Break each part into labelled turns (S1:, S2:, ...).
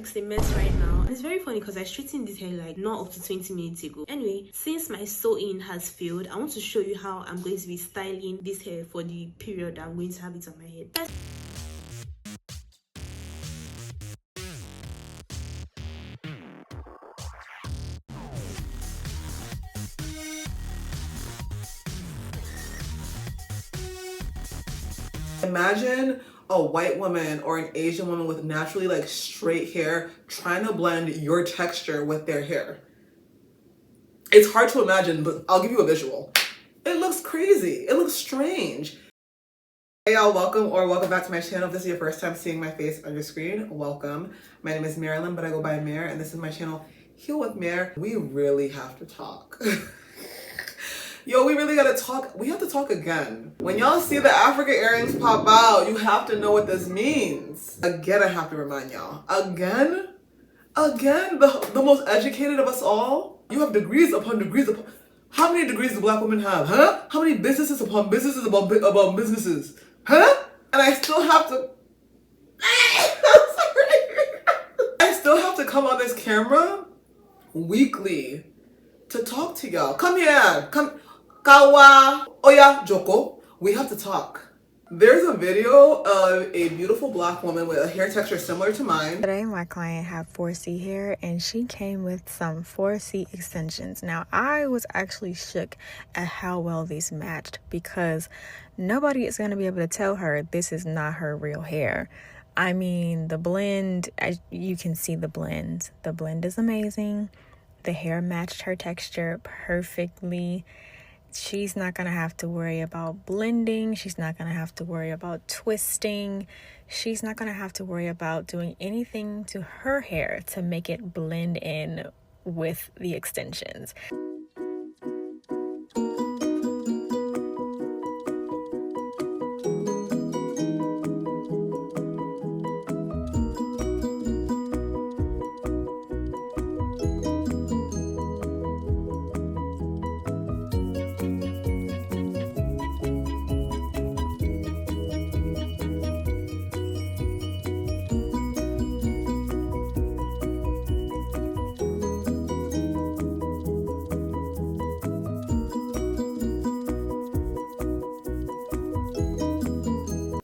S1: looks a mess right now. It's very funny because I straightened this hair like not up to 20 minutes ago. Anyway, since my sew-in has failed, I want to show you how I'm going to be styling this hair for the period I'm going to have it on my head.
S2: Imagine a white woman or an Asian woman with naturally like straight hair trying to blend your texture with their hair. It's hard to imagine, but I'll give you a visual. It looks crazy. It looks strange. Hey y'all, welcome back to my channel. If this is your first time seeing my face on your screen, welcome. My name is Marilyn, but I go by Mare, and this is my channel, Heal with Mare. We really have to talk. Yo, we really gotta talk. We have to talk again. When y'all see the Africa earrings pop out, you have to know what this means. Again, I have to remind y'all. Again, the most educated of us all. You have degrees upon degrees upon. How many degrees do black women have, huh? How many businesses upon businesses about businesses, huh? And I still have to. I'm sorry. I still have to come on this camera weekly to talk to y'all. Come here, come. Kawa, Oya, Joko, we have to talk. There's a video of a beautiful black woman with a hair texture similar to mine.
S3: Today my client had 4C hair and she came with some 4C extensions. Now I was actually shook at how well these matched because nobody is going to be able to tell her this is not her real hair. I mean, the blend, you can see the blend. The blend is amazing. The hair matched her texture perfectly. She's not going to have to worry about blending. She's not going to have to worry about twisting. She's not going to have to worry about doing anything to her hair to make it blend in with the extensions.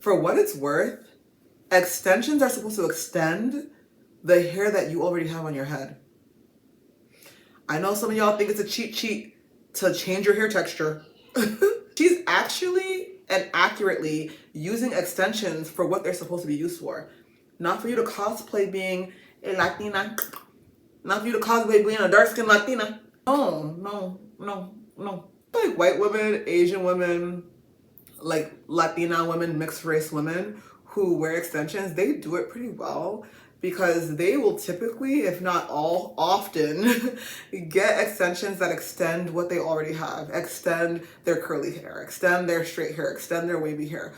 S2: For what it's worth, extensions are supposed to extend the hair that you already have on your head. I know some of y'all think it's a cheat sheet to change your hair texture. She's actually and accurately using extensions for what they're supposed to be used for. Not for you to cosplay being a Latina. Not for you to cosplay being a dark-skinned Latina. No. Like white women, Asian women, like Latina women, mixed race women who wear extensions, they do it pretty well because they will typically, if not all, often get extensions that extend what they already have, extend their curly hair, extend their straight hair, extend their wavy hair.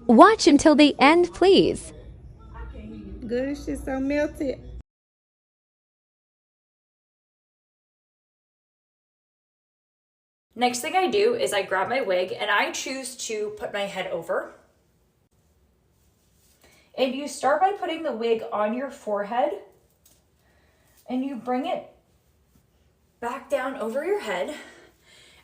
S4: Watch until the end, please.
S5: Good, shit so melted.
S6: Next thing I do is I grab my wig and I choose to put my head over. And you start by putting the wig on your forehead and you bring it back down over your head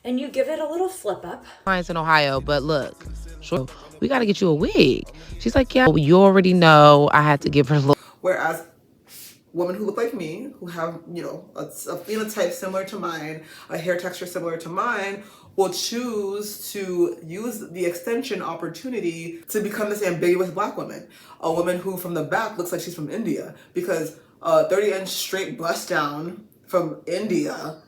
S6: and you give it a little flip up.
S7: Clients in Ohio, but look, sure, we got to get you a wig. She's like, yeah, you already know I had to give her a little.
S2: Whereas women who look like me, who have, you know, a phenotype similar to mine, a hair texture similar to mine, will choose to use the extension opportunity to become this ambiguous black woman. A woman who from the back looks like she's from India, because a 30-inch straight bust down from India,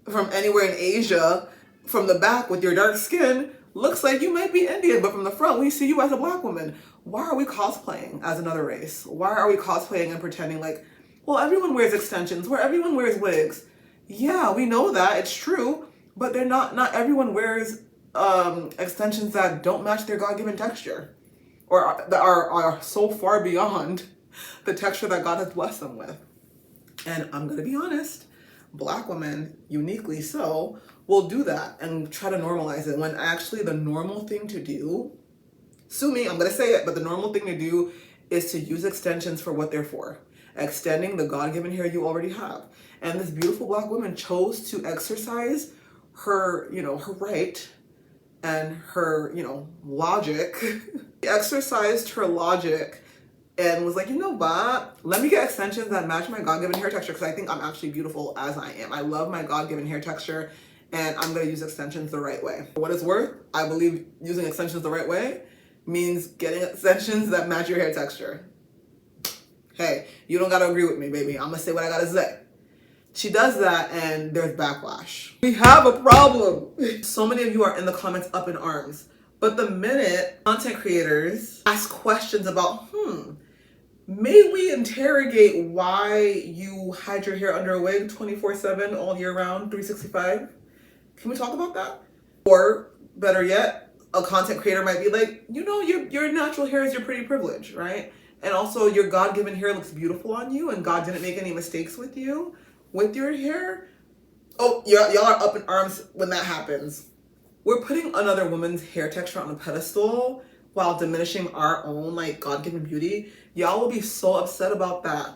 S2: from anywhere in Asia, from the back with your dark skin, looks like you might be Indian, but from the front, we see you as a black woman. Why are we cosplaying as another race? Why are we cosplaying and pretending like, well, everyone wears extensions, where everyone wears wigs? Yeah, we know that, it's true, but they're not everyone wears extensions that don't match their God-given texture, or that are so far beyond the texture that God has blessed them with. And I'm gonna be honest, black women, uniquely so, will do that and try to normalize it, when actually the normal thing to do, sue me, I'm gonna say it, but the normal thing to do is to use extensions for what they're for. Extending the God-given hair you already have. And this beautiful black woman chose to exercise her, you know, her right and her, you know, logic. She exercised her logic and was like, you know what? Let me get extensions that match my God-given hair texture, because I think I'm actually beautiful as I am. I love my God-given hair texture, and I'm gonna use extensions the right way. For what it's worth, I believe using extensions the right way means getting extensions that match your hair texture. Hey, you don't gotta agree with me, baby. I'm gonna say what I gotta say. She does that and there's backlash. We have a problem. So many of you are in the comments up in arms. But the minute content creators ask questions about, may we interrogate why you hide your hair under a wig 24/7 all year round, 365? Can we talk about that? Or better yet, a content creator might be like, you know, your natural hair is your pretty privilege, right? And also your God-given hair looks beautiful on you and God didn't make any mistakes with you, with your hair. Oh, y'all are up in arms when that happens. We're putting another woman's hair texture on a pedestal while diminishing our own like God-given beauty. Y'all will be so upset about that.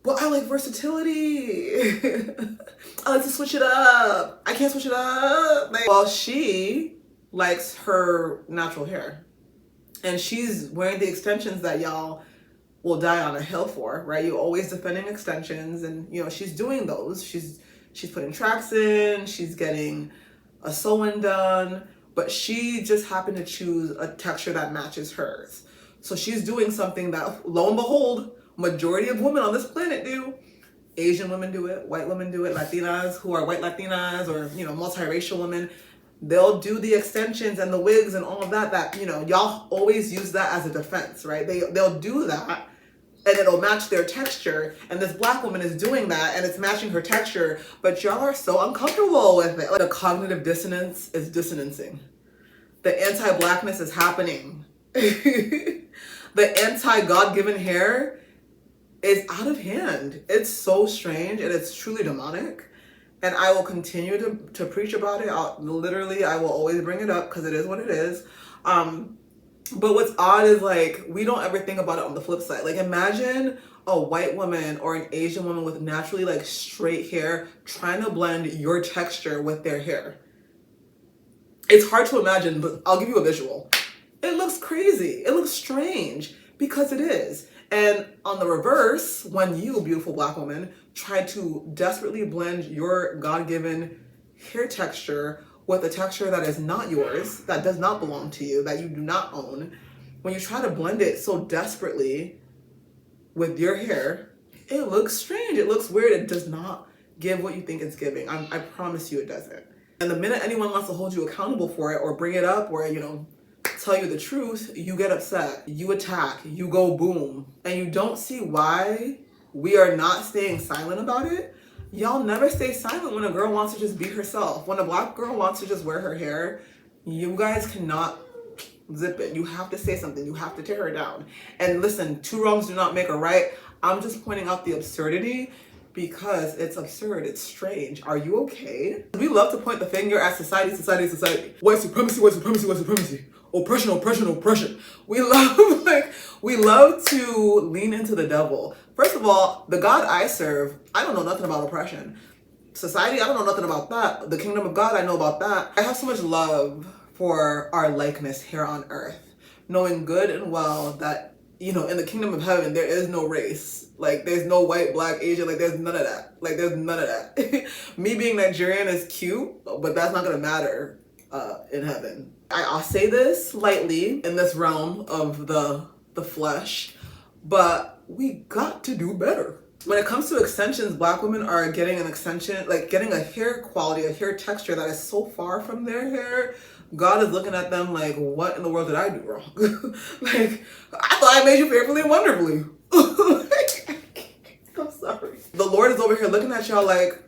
S2: But I like versatility. I like to switch it up. I can't switch it up. Like, well, she likes her natural hair. And she's wearing the extensions that y'all will die on a hill for, right? You're always defending extensions, and you know, she's doing those. She's putting tracks in, she's getting a sew-in done, but she just happened to choose a texture that matches hers. So she's doing something that, lo and behold, majority of women on this planet do. Asian women do it, white women do it, Latinas who are white Latinas, or, you know, multiracial women, they'll do the extensions and the wigs and all of that, you know, y'all always use that as a defense, right? They'll do that and it'll match their texture, and this black woman is doing that and it's matching her texture, but y'all are so uncomfortable with it. Like, the cognitive dissonance is dissonancing. The anti-blackness is happening. The anti-God-given hair is out of hand. It's so strange and it's truly demonic. And I will continue to preach about it. I will always bring it up because it is what it is. But what's odd is, like, we don't ever think about it on the flip side. Like, imagine a white woman or an Asian woman with naturally like straight hair trying to blend your texture with their hair. It's hard to imagine, but I'll give you a visual. It looks crazy. It looks strange, because it is. And on the reverse, when you, beautiful black woman, try to desperately blend your God-given hair texture with a texture that is not yours, that does not belong to you, that you do not own, when you try to blend it so desperately with your hair, it looks strange. It looks weird. It does not give what you think it's giving. I promise you it doesn't. And the minute anyone wants to hold you accountable for it, or bring it up, or, you know, tell you the truth, you get upset, you attack, you go boom. And you don't see why we are not staying silent about it. Y'all never stay silent when a girl wants to just be herself. When a black girl wants to just wear her hair, you guys cannot zip it. You have to say something. You have to tear her down. And listen, two wrongs do not make a right. I'm just pointing out the absurdity, because it's absurd. It's strange. Are you okay? We love to point the finger at society. White supremacy, white supremacy, white supremacy. Oppression, oppression, oppression. We love to lean into the devil. First of all, the God I serve, I don't know nothing about oppression. Society, I don't know nothing about that. The kingdom of God, I know about that. I have so much love for our likeness here on earth, knowing good and well that you know, in the kingdom of heaven, there is no race. Like, there's no white, black, Asian. Like, there's none of that. Like, there's none of that. Me being Nigerian is cute, but that's not gonna matter in heaven. I'll say this lightly in this realm of the flesh, but we got to do better. When it comes to extensions, black women are getting an extension, like getting a hair quality, a hair texture that is so far from their hair. God is looking at them like, what in the world did I do wrong? Like, I thought I made you fearfully and wonderfully. I'm sorry. The Lord is over here looking at y'all like,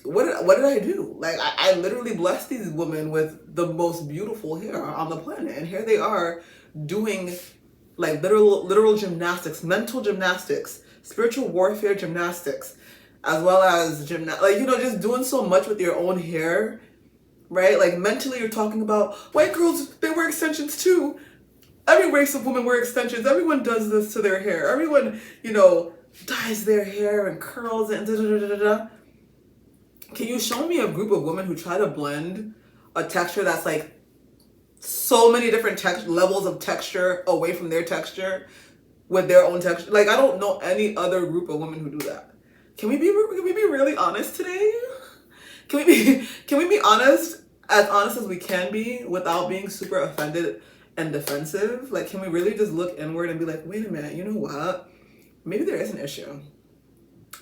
S2: what did I do? Like, I literally blessed these women with the most beautiful hair on the planet. And here they are doing like literal gymnastics, mental gymnastics, spiritual warfare gymnastics, as well as like, you know, just doing so much with your own hair, right? Like, mentally you're talking about white girls, they wear extensions too. Every race of women wear extensions. Everyone does this to their hair. Everyone, you know, dyes their hair and curls and da-da-da-da-da. Can you show me a group of women who try to blend a texture that's like so many different levels of texture away from their texture with their own texture? Like, I don't know any other group of women who do that. Can we be really honest today? Can we be honest as we can be without being super offended and defensive? Like, can we really just look inward and be like, wait a minute, you know what? Maybe there is an issue.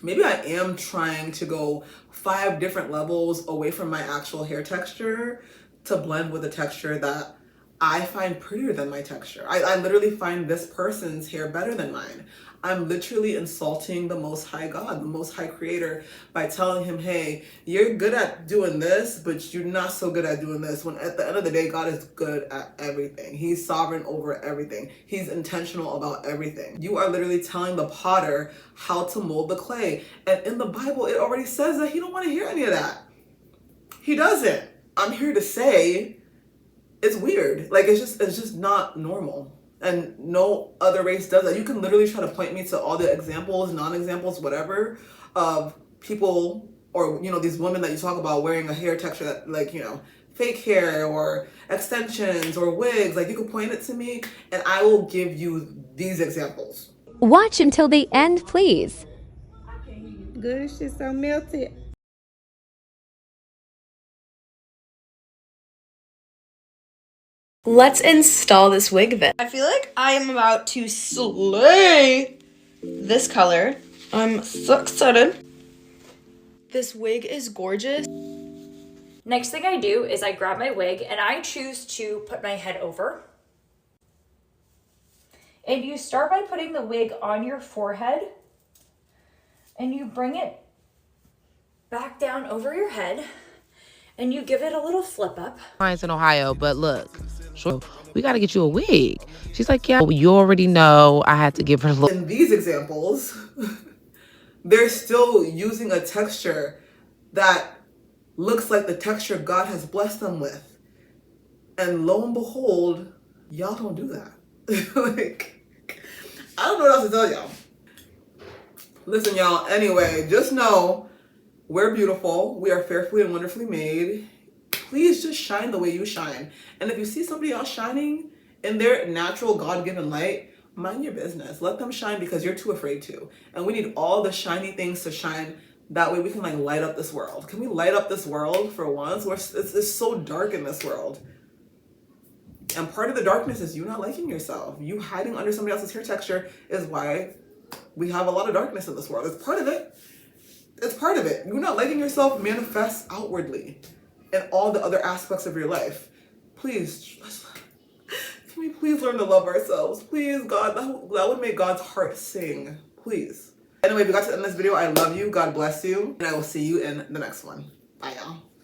S2: Maybe I am trying to go 5 different levels away from my actual hair texture to blend with a texture that I find prettier than my texture. I literally find this person's hair better than mine. I'm literally insulting the Most High God, the Most High Creator, by telling him, hey, you're good at doing this, but you're not so good at doing this. When at the end of the day, God is good at everything. He's sovereign over everything. He's intentional about everything. You are literally telling the potter how to mold the clay. And in the Bible, it already says that he don't want to hear any of that. He doesn't. I'm here to say it's weird. Like, it's just not normal. And no other race does that. You can literally try to point me to all the examples, non-examples, whatever, of people, or, you know, these women that you talk about wearing a hair texture that, like, you know, fake hair or extensions or wigs. Like, you can point it to me and I will give you these examples.
S4: Watch until the end, please.
S5: Good, this shit so melted.
S8: Let's install this wig then. I feel like I am about to slay this color. I'm so excited. This wig is gorgeous.
S6: Next thing I do is I grab my wig and I choose to put my head over. And you start by putting the wig on your forehead and you bring it back down over your head and you give it a little flip up.
S7: Clients in Ohio, but look, sure, we got to get you a wig. She's like, yeah, you already know I had to give her a little.
S2: In these examples, they're still using a texture that looks like the texture God has blessed them with. And lo and behold, y'all don't do that. Like, I don't know what else to tell y'all. Listen, y'all, anyway, just know we're beautiful. We are fearfully and wonderfully made. Please just shine the way you shine. And if you see somebody else shining in their natural God-given light, mind your business. Let them shine because you're too afraid to. And we need all the shiny things to shine. That way we can, like, light up this world. Can we light up this world for once? It's so dark in this world. And part of the darkness is you not liking yourself. You hiding under somebody else's hair texture is why we have a lot of darkness in this world. It's part of it. It's part of it. You not liking yourself manifests outwardly in all the other aspects of your life. Please, can we please learn to love ourselves? Please, God, that would make God's heart sing. Please. Anyway, if you got to the end of this video, I love you. God bless you. And I will see you in the next one. Bye, y'all.